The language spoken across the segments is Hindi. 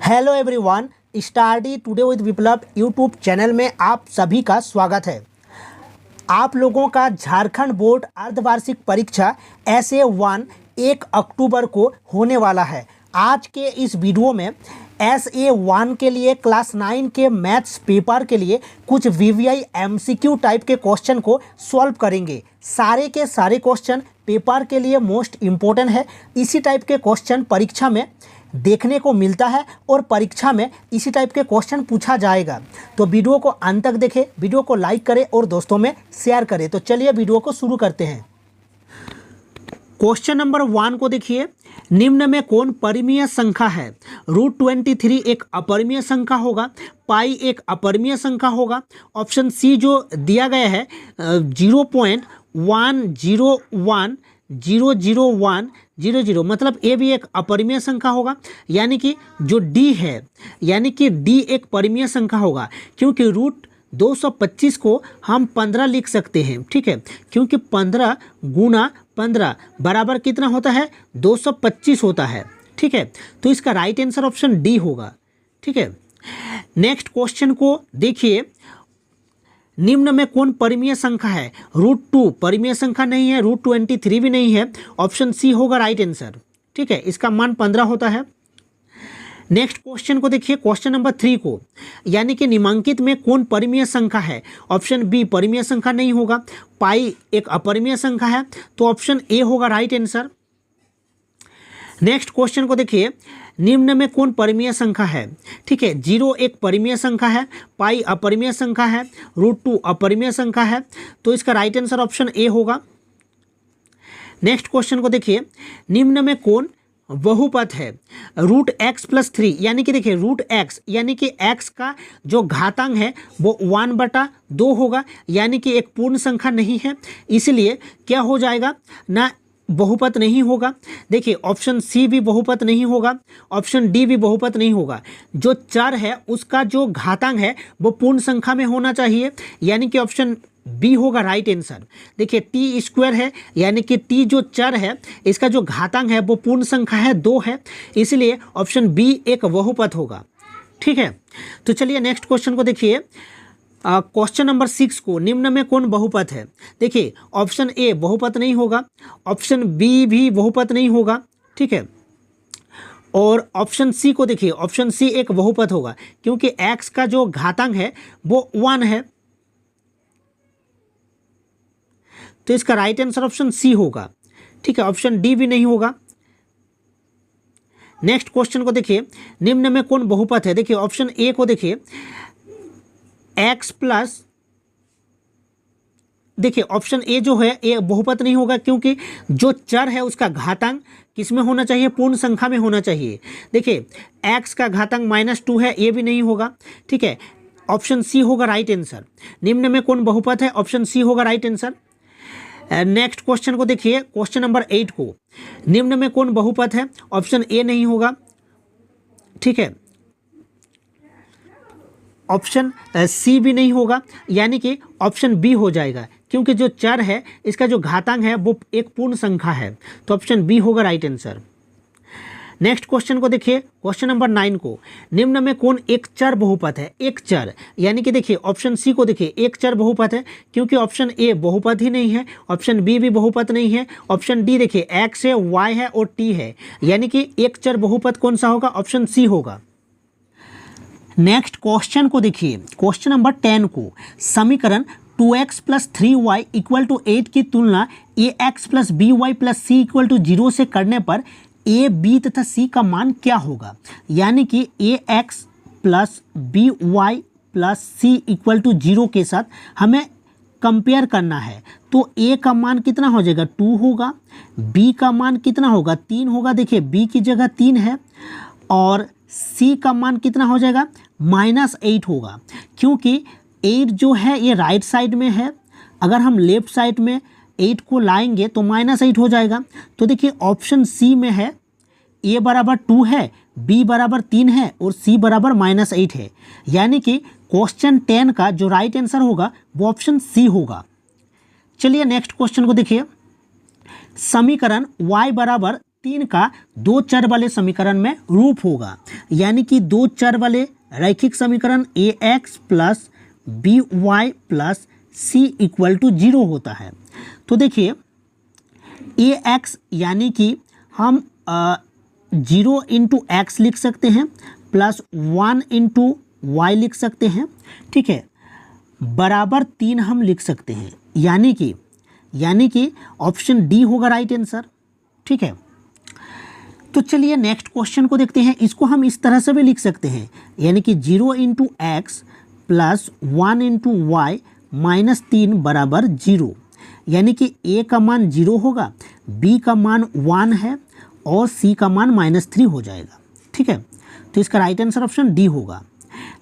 Hello everyone, study today with Viplav YouTube channel में आप सभी का स्वागत है। आप लोगों का झारखंड बोर्ड अर्धवार्षिक परीक्षा SA1 1 अक्टूबर को होने वाला है। आज के इस वीडियो में SA1 के लिए क्लास 9 के मैथ्स पेपर के लिए कुछ VVI MCQ टाइप के क्वेश्चन को सॉल्व करेंगे। सारे के सारे क्वेश्चन पेपर के लिए मोस्ट इम्पोर्टेंट है। इसी टाइप के क्वेश्चन परीक्षा में देखने को मिलता है और परीक्षा में इसी टाइप के क्वेश्चन पूछा जाएगा। तो वीडियो को अंत तक देखें, वीडियो को लाइक करें और दोस्तों में शेयर करें। तो चलिए वीडियो को शुरू करते हैं। क्वेश्चन नंबर 1 को देखिए, निम्न में कौन परिमेय संख्या है? √23 एक अपरिमेय संख्या होगा, पाई एक अपरिमेय संख्या होगा। ऑप्शन सी जो दिया गया है 0.101000 मतलब ये भी एक अपरिमेय संख्या होगा, यानी कि जो डी है यानी कि डी एक परिमेय संख्या होगा, क्योंकि √225 को हम 15 लिख सकते हैं। ठीक है, क्योंकि 15 गुना 15 बराबर कितना होता है? 225 होता है। ठीक है, तो इसका राइट आंसर ऑप्शन डी होगा। ठीक है, नेक्स्ट क्वेश्चन को देखिए, निम्न में कौन परिमेय संख्या है? √2 परिमेय संख्या नहीं है, √23 भी नहीं है। ऑप्शन सी होगा राइट आंसर। ठीक है, इसका मान 15 होता है। नेक्स्ट क्वेश्चन को देखिए, क्वेश्चन नंबर 3 को, यानी कि निम्नांकित में कौन परिमेय संख्या है? ऑप्शन बी परिमेय संख्या नहीं होगा, पाई एक अपरिमेय संख्या है, तो ऑप्शन ए होगा राइट आंसर। नेक्स्ट क्वेश्चन को देखिए, निम्न में कौन परिमेय संख्या है? ठीक है, 0 एक परिमेय संख्या है, पाई अपरिमेय संख्या है, √2 अपरिमेय संख्या है, तो इसका राइट आंसर ऑप्शन ए होगा। नेक्स्ट क्वेश्चन को देखिए, निम्न में कौन बहुपद है? √x + 3 यानी कि देखिए √x यानी कि x का जो घातांक है वो 1/2 होगा, यानी कि एक पूर्ण संख्या नहीं है, इसलिए क्या हो जाएगा ना, बहुपद नहीं होगा। देखिए ऑप्शन सी भी बहुपद नहीं होगा, ऑप्शन डी भी बहुपद नहीं होगा। जो चर है उसका जो घातांक है वो पूर्ण संख्या में होना चाहिए, यानी कि ऑप्शन बी होगा राइट आंसर। देखिए t² है, यानी कि t जो चर है इसका जो घातांक है वो पूर्ण संख्या है 2 है, इसलिए ऑप्शन बी एक बहुपद होगा। ठीक है, तो चलिए नेक्स्ट क्वेश्चन को देखिए, क्वेश्चन नंबर 6 को, निम्न में कौन बहुपद है? देखिए ऑप्शन ए बहुपद नहीं होगा, ऑप्शन बी भी बहुपद नहीं होगा। ठीक है, और ऑप्शन सी को देखिए, ऑप्शन सी एक बहुपद होगा, क्योंकि x का जो घातांक है वो 1 है, तो इसका राइट आंसर ऑप्शन सी होगा। ठीक है, ऑप्शन डी भी नहीं होगा। नेक्स्ट क्वेश्चन को देखिए, निम्न में कौन बहुपद है? देखिए ऑप्शन ए को देखिए, x प्लस, देखिए ऑप्शन ए जो है ये बहुपद नहीं होगा, क्योंकि जो चर है उसका घातांक किस में होना चाहिए? पूर्ण संख्या में होना चाहिए। देखिए x का घातांक -2 है, ये भी नहीं होगा। ठीक है, ऑप्शन सी होगा राइट आंसर। निम्न में कौन बहुपद है? ऑप्शन सी होगा राइट आंसर। नेक्स्ट क्वेश्चन को देखिए, क्वेश्चन नंबर 8 को, निम्न में कौन बहुपद है? ऑप्शन ए नहीं होगा। ठीक है, ऑप्शन सी भी नहीं होगा, यानी कि ऑप्शन बी हो जाएगा, क्योंकि जो चर है इसका जो घातांक है वो एक पूर्ण संख्या है, तो ऑप्शन बी होगा राइट आंसर। नेक्स्ट क्वेश्चन को देखिए, क्वेश्चन नंबर 9 को, निम्न में कौन एक चर बहुपद है? एक चर, यानी कि देखिए ऑप्शन सी को देखिए, एक चर बहुपद है, क्योंकि ऑप्शन ए बहुपद ही नहीं है, ऑप्शन बी भी बहुपद नहीं है, ऑप्शन डी देखिए x है, y है और t है, यानी कि एक चर बहुपद कौन सा होगा? ऑप्शन सी होगा। नेक्स्ट क्वेश्चन को देखिए, क्वेश्चन नंबर 10 को, समीकरण 2x + 3y = 8 की तुलना ax + by + c = 0 से करने पर a, b तथा c का मान क्या होगा? यानी कि ax + by + c = 0 के साथ हमें कंपेयर करना है, तो a का मान कितना हो जाएगा? 2 होगा, b का मान कितना होगा? 3 होगा। देखिए b की जगह 3 है, और c का मान कितना हो जाएगा? -8 होगा, क्योंकि 8 जो है ये राइट साइड में है, अगर हम लेफ्ट साइड में 8 को लाएंगे तो -8 हो जाएगा। तो देखिए ऑप्शन सी में है, a बराबर 2 है, b बराबर 3 है और c बराबर -8 है, यानी कि क्वेश्चन 10 का जो राइट आंसर होगा वो ऑप्शन सी होगा। चलिए नेक्स्ट क्वेश्चन को देखिए, समीकरण y बराबर 3 का 2 चर वाले समीकरण में रूप होगा, यानी कि 2 चर वाले रैखिक समीकरण ax plus by plus c equal to 0 होता है। तो देखिए ax यानी कि हम 0 इंटू एक्स लिख सकते हैं प्लस 1 इंटू वाई लिख सकते हैं, ठीक है, बराबर 3 हम लिख सकते हैं, यानी कि ऑप्शन डी होगा राइट आंसर, ठीक है। तो चलिए नेक्स्ट क्वेश्चन को देखते हैं। इसको हम इस तरह से भी लिख सकते हैं, यानी कि 0 into X plus 1 into Y minus 3 बराबर 0, यानी कि ए का मान 0 होगा, बी का मान 1 है और सी का मान -3 हो जाएगा, ठीक है। तो इसका राइट आंसर ऑप्शन डी होगा।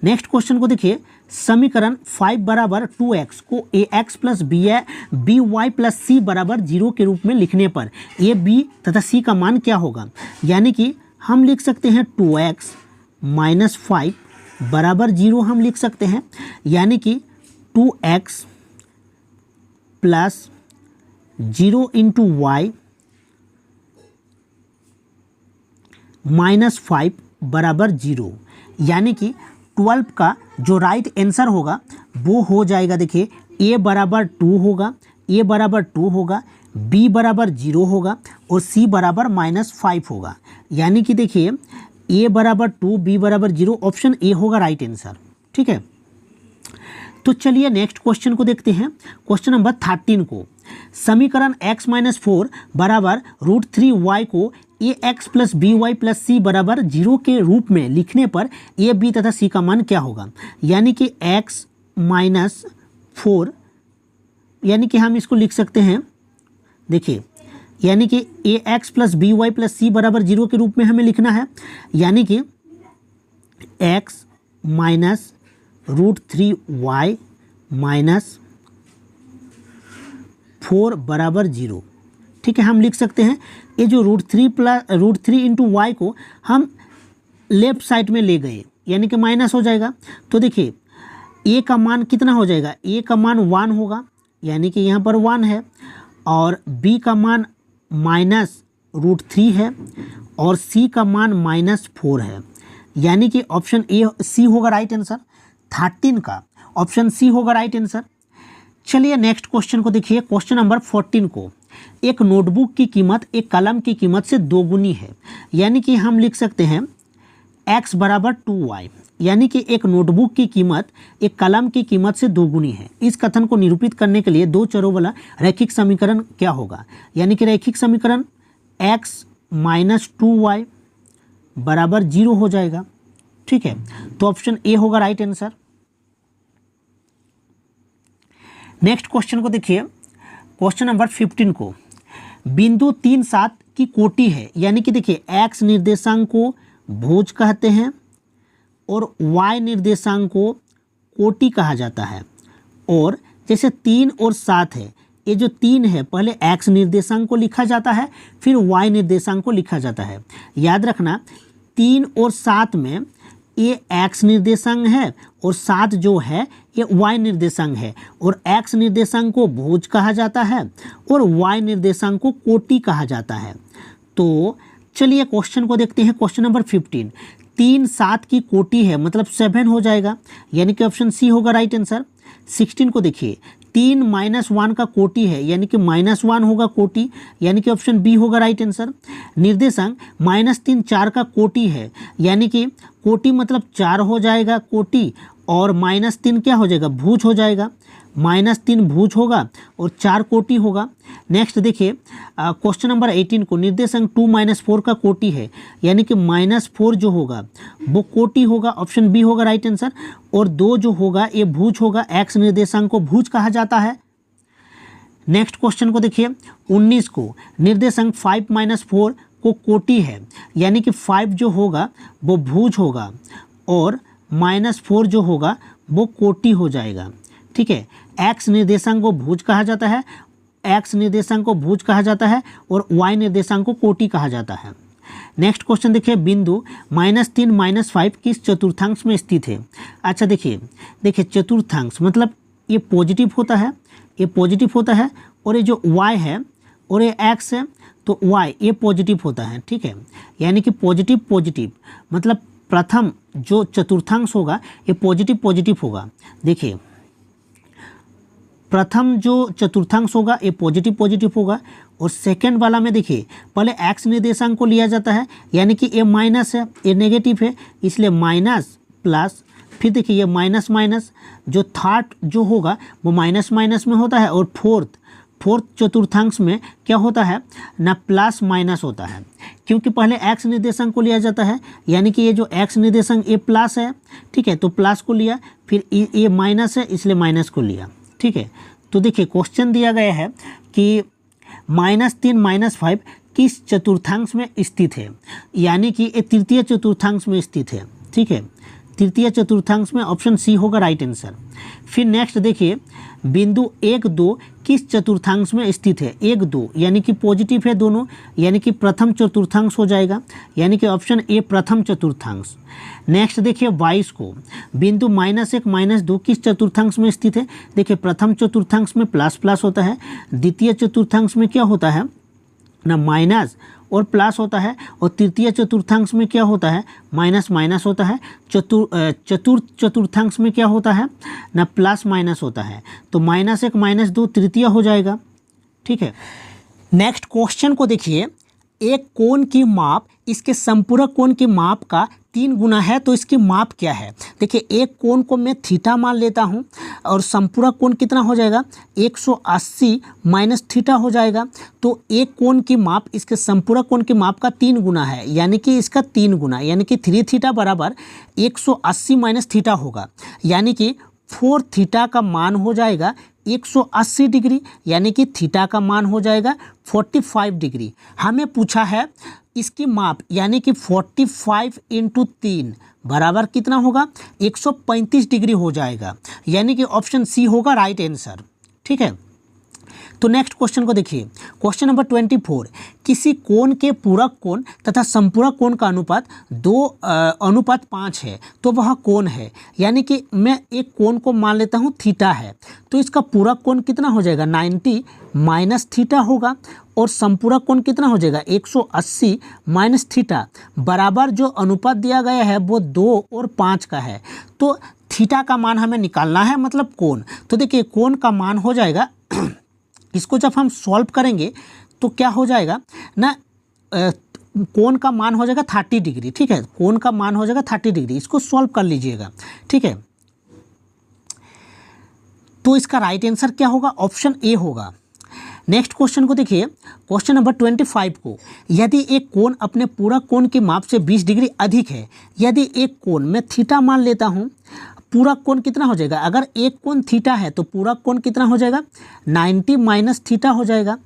नेक्स्ट क्वेश्चन को देखिए, समीकरण 5 बराबर 2x को ax plus by plus c बराबर 0 के रूप में लिखने पर a b तथा c का मान क्या होगा, यानी कि हम लिख सकते हैं 2x माइनस 5 बराबर 0 हम लिख सकते हैं, यानी कि 2x plus 0 into Y minus 5 बराबर 0, यानी कि 12 का जो राइट आंसर होगा वो हो जाएगा, देखिए a बराबर 2 होगा, a बराबर 2 होगा, b बराबर 0 होगा और c बराबर -5 होगा, यानी कि देखिए a बराबर 2 b बराबर 0, ऑप्शन ए होगा राइट आंसर, ठीक है। तो चलिए नेक्स्ट क्वेश्चन को देखते हैं, क्वेश्चन नंबर 13 को। समीकरण x माइनस 4 बराबर √3y को ax plus by plus c बराबर 0 के रूप में लिखने पर a b तथा c का मान क्या होगा, यानी कि x माइनस 4, यानी कि हम इसको लिख सकते हैं, देखिए यानी कि ax plus by plus c बराबर 0 के रूप में हमें लिखना है, यानी कि x माइनस √3y माइनस 4 बराबर 0, ठीक है। हम लिख सकते हैं ये जो √3 इंटू वाई को हम लेफ्ट साइड में ले गए, यानी कि माइनस हो जाएगा। तो देखिए a का मान कितना हो जाएगा, a का मान 1 होगा, यानी कि यहाँ पर 1 है, और b का मान -√3 है और c का मान -4 है, यानी कि ऑप्शन ए सी होगा राइट आंसर। 13 का ऑप्शन सी होगा राइट आंसर। चलिए नेक्स्ट क्वेश्चन को देखिए, क्वेश्चन नंबर 14 को। एक नोटबुक की कीमत एक कलम की कीमत से दोगुनी है, यानी कि हम लिख सकते हैं x बराबर 2y, यानी कि एक नोटबुक की कीमत एक कलम की कीमत से दोगुनी है। इस कथन को निरूपित करने के लिए 2 चरों वाला रैखिक समीकरण क्या होगा, यानी कि रैखिक समीकरण x माइनस 2y बराबर 0 हो जाएगा, ठीक है। तो ऑप्शन ए होगा राइट आंसर। नेक्स्ट क्वेश्चन को देखिए, क्वेश्चन नंबर 15 को। बिंदु 3 7 की कोटि है, यानी कि देखिए x निर्देशांक को भुज कहते हैं और y निर्देशांक को कोटि कहा जाता है। और जैसे 3 और 7 है, ये जो 3 है पहले x निर्देशांक को लिखा जाता है फिर y निर्देशांक को लिखा जाता है। याद रखना 3 और 7 में ये x निर्देशांक है और 7 जो है ये y निर्देशांक है, और x निर्देशांक को भुज कहा जाता है और y निर्देशांक को कोटि कहा जाता है। तो चलिए क्वेश्चन को देखते हैं, क्वेश्चन नंबर 15। 3 7 की कोटि है मतलब 7 हो जाएगा, यानी कि ऑप्शन सी होगा राइट आंसर। 16 को देखिए, 3 -1 का कोटि है, यानी कि -1 होगा कोटि, यानी कि ऑप्शन बी होगा राइट आंसर। निर्देशांक -3 4 का कोटि है, यानी कि कोटि मतलब 4 हो जाएगा कोटि, और -3 क्या हो जाएगा, भुज हो जाएगा। -3 भुज होगा और 4 कोटि होगा। नेक्स्ट देखिए क्वेश्चन नंबर 18 को। निर्देशांक 2 -4 का कोटि है, यानी कि -4 जो होगा वो कोटि होगा, ऑप्शन बी होगा राइट आंसर। और 2 जो होगा ये भुज होगा, एक्स निर्देशांक को भुज कहा जाता है। नेक्स्ट क्वेश्चन को देखिए 19 को। निर्देशांक 5 - 4 को कोटि है, यानी कि 5 जो होगा वो भुज होगा और -4 जो होगा वो कोटि हो जाएगा, ठीक है। एक्स निर्देशांक को भुज कहा जाता है, एक्स निर्देशांक को भुज कहा जाता है और वाई निर्देशांक को कोटि कहा जाता है। नेक्स्ट क्वेश्चन देखिए, बिंदु -3 - 5 किस चतुर्थांश में स्थित है। अच्छा देखिए चतुर्थांश मतलब ये पॉजिटिव होता है, ये पॉजिटिव होता है, और ये जो y है और ये एक्स है तो वाई ये पॉजिटिव होता है, ठीक है। यानी कि पॉजिटिव पॉजिटिव मतलब प्रथम जो चतुर्थांश होगा ये पॉजिटिव पॉजिटिव होगा। देखिए प्रथम जो चतुर्थांश होगा ये पॉजिटिव पॉजिटिव होगा, और सेकंड वाला में देखिए पहले एक्स निर्देशांक को लिया जाता है, यानी कि ये माइनस है, ये नेगेटिव है, इसलिए माइनस प्लस, फिर देखिए ये माइनस माइनस, जो थर्ड जो होगा वो माइनस माइनस में होता है, और फोर्थ चतुर्थांश में क्या होता है ना, प्लस माइनस होता है, क्योंकि पहले एक्स निर्देशांक को लिया जाता है, यानी कि ये जो एक्स निर्देशांक ये प्लस है, ठीक है, तो प्लस को लिया, फिर ये माइनस है इसलिए माइनस को लिया, ठीक है। तो देखिए क्वेश्चन दिया गया है कि -3 -5 किस चतुर्थांश में स्थित है, यानी कि ये तृतीय चतुर्थांश में स्थित है, ठीक है, तृतीय चतुर्थांश में, ऑप्शन सी होगा राइट आंसर। फिर नेक्स्ट देखिए बिंदु 1 2 किस चतुर्थांश में स्थित है, 1 2 यानी कि पॉजिटिव है दोनों, यानी कि प्रथम चतुर्थांश हो जाएगा, यानी कि ऑप्शन ए प्रथम चतुर्थांश। नेक्स्ट देखिए 22 को बिंदु -1 -2 किस चतुर्थांश में स्थित है, देखिए प्रथम चतुर्थांश में प्लस प्लस होता है, द्वितीय चतुर्थांश में क्या होता है ना माइनस और प्लस होता है, और तृतीय चतुर्थांश में क्या होता है माइनस माइनस होता है, चतुर्थ चतुर्थांश में क्या होता है ना प्लस माइनस होता है, तो -1 -2 तृतीय हो जाएगा, ठीक है। नेक्स्ट क्वेश्चन को देखिए, एक कोण की माप इसके संपूरक कोण की माप का 3 गुना है, तो इसकी माप क्या है। देखिए एक कोण को मैं थीटा मान लेता हूं, और संपूरक कोण कितना हो जाएगा 180 माइनस थीटा हो जाएगा, तो एक कोण की माप इसके संपूरक कोण की माप का 3 गुना है, यानी कि इसका 3 गुना, यानी कि 3 थीटा बराबर 180 माइनस थीटा होगा, यानी कि 4 थीटा का मान हो जाएगा 180 डिग्री, यानी कि थीटा का मान हो जाएगा 45 डिग्री। हमें पूछा है इसकी माप, यानी कि 45 × 3 बराबर कितना होगा 135 डिग्री हो जाएगा, यानी कि ऑप्शन सी होगा राइट आंसर, ठीक है। तो नेक्स्ट क्वेश्चन को देखिए, क्वेश्चन नंबर 24, किसी कोण के पूरक कोण तथा संपूरक कोण का अनुपात 2:5 है, तो वह कोण है, यानी कि मैं एक कोण को मान लेता हूँ थीटा है, तो इसका पूरक कोण कितना हो जाएगा 90 माइनस थीटा होगा, और संपूरक कोण कितना हो जाएगा 180 माइनस थीटा, बराबर जो अनुपात दिया गया है वो 2 और 5 का है, तो थीटा का मान हमें निकालना है, मतलब कोण। तो देखिए कोण का मान हो जाएगा, इसको जब हम सॉल्व करेंगे तो क्या हो जाएगा ना, कोण का मान हो जाएगा 30 डिग्री, ठीक है, कोण का मान हो जाएगा 30 डिग्री, इसको सॉल्व कर लीजिएगा, ठीक है। तो इसका राइट आंसर क्या होगा, ऑप्शन ए होगा। नेक्स्ट क्वेश्चन को देखिए, क्वेश्चन नंबर 25 को, यदि एक कोण अपने पूरक कोण की माप से 20 डिग्री अधिक है, यदि एक कोण मैं थीटा मान लेता हूँ, पूरक कोण कितना हो जाएगा, अगर एक कोण थीटा है तो पूरक कोण कितना हो जाएगा 90 माइनस थीटा हो जाएगा,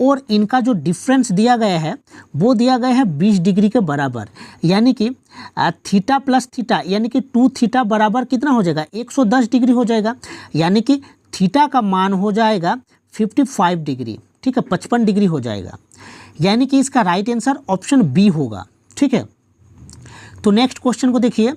और इनका जो डिफरेंस दिया गया है वो दिया गया है 20 डिग्री के बराबर, यानी कि थीटा प्लस थीटा यानी कि 2 थीटा बराबर कितना हो जाएगा 110 डिग्री हो जाएगा, यानी कि थीटा का मान हो जाएगा 55 डिग्री, ठीक है, 55 डिग्री हो जाएगा, यानी कि इसका राइट आंसर ऑप्शन बी होगा, ठीक है। तो नेक्स्ट क्वेश्चन को देखिए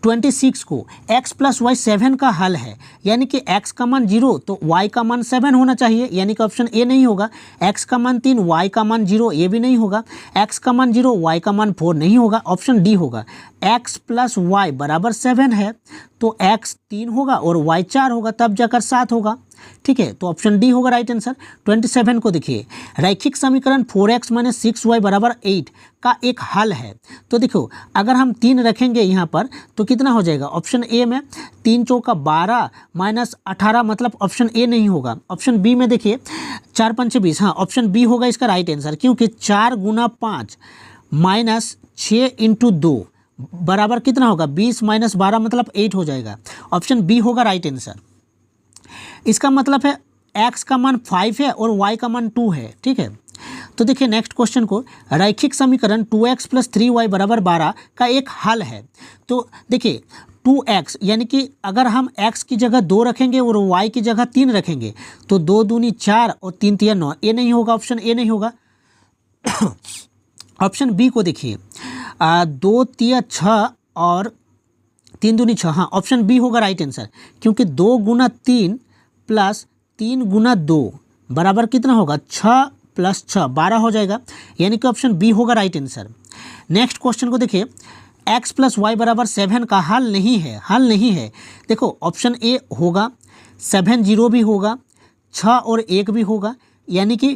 26 को x + y 7 का हल है, यानी कि x का मान 0 तो y का मान 7 होना चाहिए, यानी कि ऑप्शन ए नहीं होगा, x का मान 3 y का मान 0 ये भी नहीं होगा, x का मान 0 y का मान 4 नहीं होगा, ऑप्शन डी होगा। x + y बराबर 7 है, तो x 3 होगा और y 4 होगा, तब जाकर 7 होगा, ठीक है, तो ऑप्शन डी होगा राइट आंसर। 27 को देखिए, रैखिक समीकरण 4x - 6y = 8 का एक हल है, तो देखो अगर हम 3 रखेंगे यहाँ पर तो कितना हो जाएगा, ऑप्शन ए में 3 चौका 12 माइनस 18 मतलब ऑप्शन ए नहीं होगा, ऑप्शन बी में देखिए 4 पंचे 20, हाँ ऑप्शन बी होगा इसका राइट आंसर, क्योंकि 4 × 5 माइनस 6 × 2 बराबर कितना होगा 20 माइनस 12 मतलब 8 हो जाएगा, ऑप्शन बी होगा राइट आंसर। इसका मतलब है x का मान 5 है और y का मान 2 है, ठीक है। तो देखिए नेक्स्ट क्वेश्चन को, रैखिक समीकरण 2x + 3y = 12 का एक हल है, तो देखिए 2x यानी कि अगर हम x की जगह 2 रखेंगे और y की जगह 3 रखेंगे तो 2 दूनी 4 और 3 तिया 9, ये नहीं होगा, ऑप्शन ए नहीं होगा। ऑप्शन बी को देखिए 2 तिया 6 और 3 दूनी 6, हाँ ऑप्शन बी होगा राइट आंसर, क्योंकि 2 × 3 + 3 × 2 बराबर कितना होगा 6 + 6 12 हो जाएगा, यानी कि ऑप्शन बी होगा राइट आंसर। नेक्स्ट क्वेश्चन को देखिए, x + y = 7 का हल नहीं है, हल नहीं है। देखो ऑप्शन ए होगा 7 0 भी होगा, 6 और 1 भी होगा, यानी कि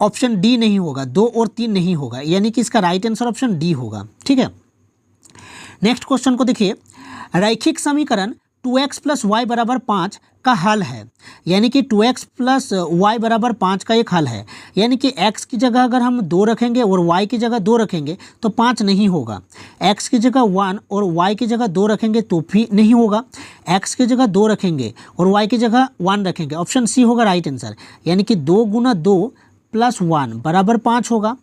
ऑप्शन डी नहीं होगा, 2 और 3 नहीं होगा, यानी कि इसका राइट आंसर ऑप्शन डी होगा। ठीक है, नेक्स्ट क्वेश्चन को देखिए, रैखिक समीकरण 2x + y = 5 का हल है, यानी कि 2x + y = 5 का एक हल है, यानी कि x की जगह अगर हम 2 रखेंगे और y की जगह 2 रखेंगे तो 5 नहीं होगा, x की जगह 1 और y की जगह 2 रखेंगे तो भी नहीं होगा, x की जगह 2 रखेंगे और y की जगह 1 रखेंगे, ऑप्शन सी होगा राइट आंसर, यानी कि 2 × 2 + 1 = 5 होगा।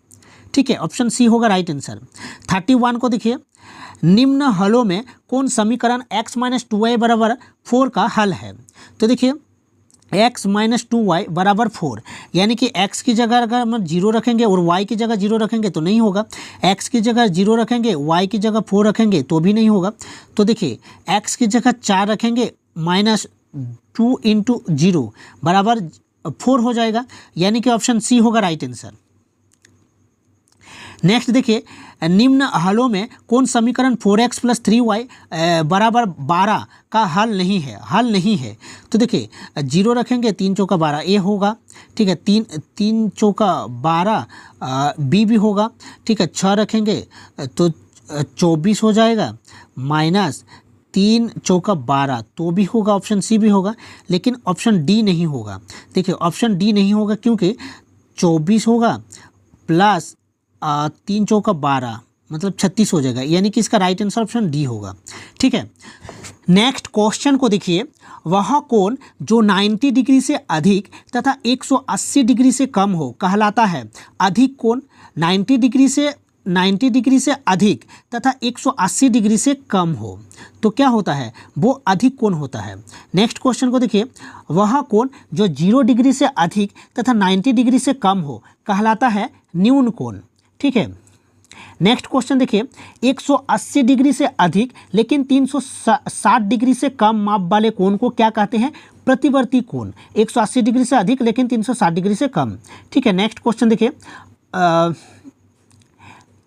ठीक है, ऑप्शन सी होगा राइट आंसर। 31 को देखिए, निम्न हलों में कौन समीकरण x - 2y = 4 का हल है? तो देखिए x - 2y = 4, यानी कि x की जगह अगर हम 0 रखेंगे और y की जगह 0 रखेंगे तो नहीं होगा, x की जगह 0 रखेंगे, y की जगह 4 रखेंगे तो भी नहीं होगा। तो देखिए x की जगह 4 रखेंगे, -2 × 0 = 4 हो जाएगा, यानी कि ऑप्शन सी होगा राइट आंसर। नेक्स्ट देखिए, निम्न हलों में कौन समीकरण 4x + 3y = 12 का हल नहीं है, हल नहीं है। तो देखिए 0 रखेंगे, 3 चौका 12 ए होगा, ठीक है, 3 चौका 12 बी भी होगा, ठीक है, 6 रखेंगे तो 24 हो जाएगा, -3 चौका 12 तो भी होगा, ऑप्शन सी भी होगा, लेकिन ऑप्शन डी नहीं होगा। देखिए ऑप्शन डी नहीं होगा क्योंकि 24 होगा प्लस 3 चौका 12 मतलब 36 हो जाएगा, यानी कि इसका राइट आंसर ऑप्शन डी होगा। ठीक है, नेक्स्ट क्वेश्चन को देखिए, वह कोण जो 90 डिग्री से अधिक तथा 180 डिग्री से कम हो कहलाता है। अधिक कोण 90 डिग्री से अधिक तथा 180 डिग्री से कम हो तो क्या होता है? वो अधिक कोण होता है। नेक्स्ट क्वेश्चन को देखिए, वह कोण जो 0 डिग्री से अधिक तथा 90 डिग्री से कम हो कहलाता है न्यून कोण। ठीक है, नेक्स्ट क्वेश्चन देखिए, 180 डिग्री से अधिक लेकिन 360 डिग्री से कम माप वाले कोण को क्या कहते हैं? प्रतिवर्ती कोण। 180 डिग्री से अधिक लेकिन 360 डिग्री से कम। ठीक है, नेक्स्ट क्वेश्चन देखिए,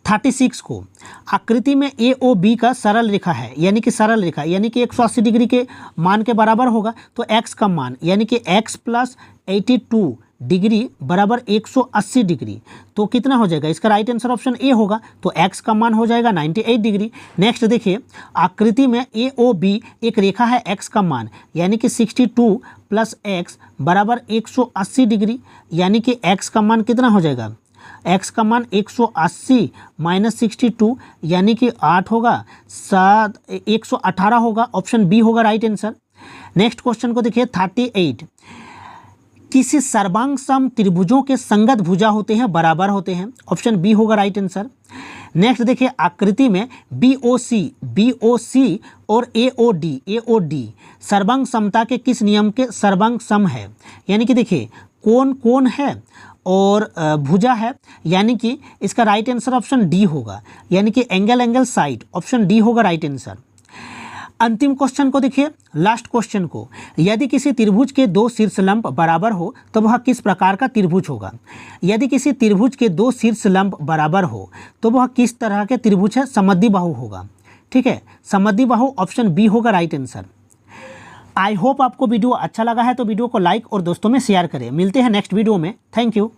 36 को, आकृति में ए ओ बी का सरल रेखा है, यानी कि सरल रेखा, यानी कि 180 डिग्री के मान के बराबर होगा, तो x का मान यानी कि x + 82 डिग्री = 180 डिग्री, तो कितना हो जाएगा? इसका राइट आंसर ऑप्शन ए होगा, तो x का मान हो जाएगा 98 डिग्री। नेक्स्ट देखिए, आकृति में ए ओ बी एक रेखा है, x का मान यानी कि 62 + x = 180 डिग्री, यानी कि x का मान कितना हो जाएगा? x का मान 180 - 62 यानी कि 8 होगा, 118 होगा, ऑप्शन बी होगा राइट आंसर। नेक्स्ट क्वेश्चन को देखिए, 38, किसी सर्वांग सम त्रिभुजों के संगत भुजा होते हैं, बराबर होते हैं, ऑप्शन बी होगा राइट आंसर। नेक्स्ट देखिए, आकृति में BOC और AOD सर्वांग समता के किस नियम के सर्वांग सम है? यानी कि देखिए कोण है और भुजा है, यानी कि इसका राइट आंसर ऑप्शन डी होगा, यानी कि एंगल साइड, ऑप्शन डी होगा राइट आंसर। अंतिम क्वेश्चन को देखिए, लास्ट क्वेश्चन को, यदि किसी त्रिभुज के 2 शीर्षलंब बराबर हो तो वह किस प्रकार का त्रिभुज होगा? यदि किसी त्रिभुज के 2 शीर्षलंब बराबर हो तो वह किस तरह के त्रिभुज है? समद्विबाहु होगा। ठीक है, समद्विबाहु, ऑप्शन बी होगा राइट आंसर। आई होप आपको वीडियो अच्छा लगा है तो वीडियो को लाइक और दोस्तों में शेयर करें। मिलते हैं नेक्स्ट वीडियो में। Thank you.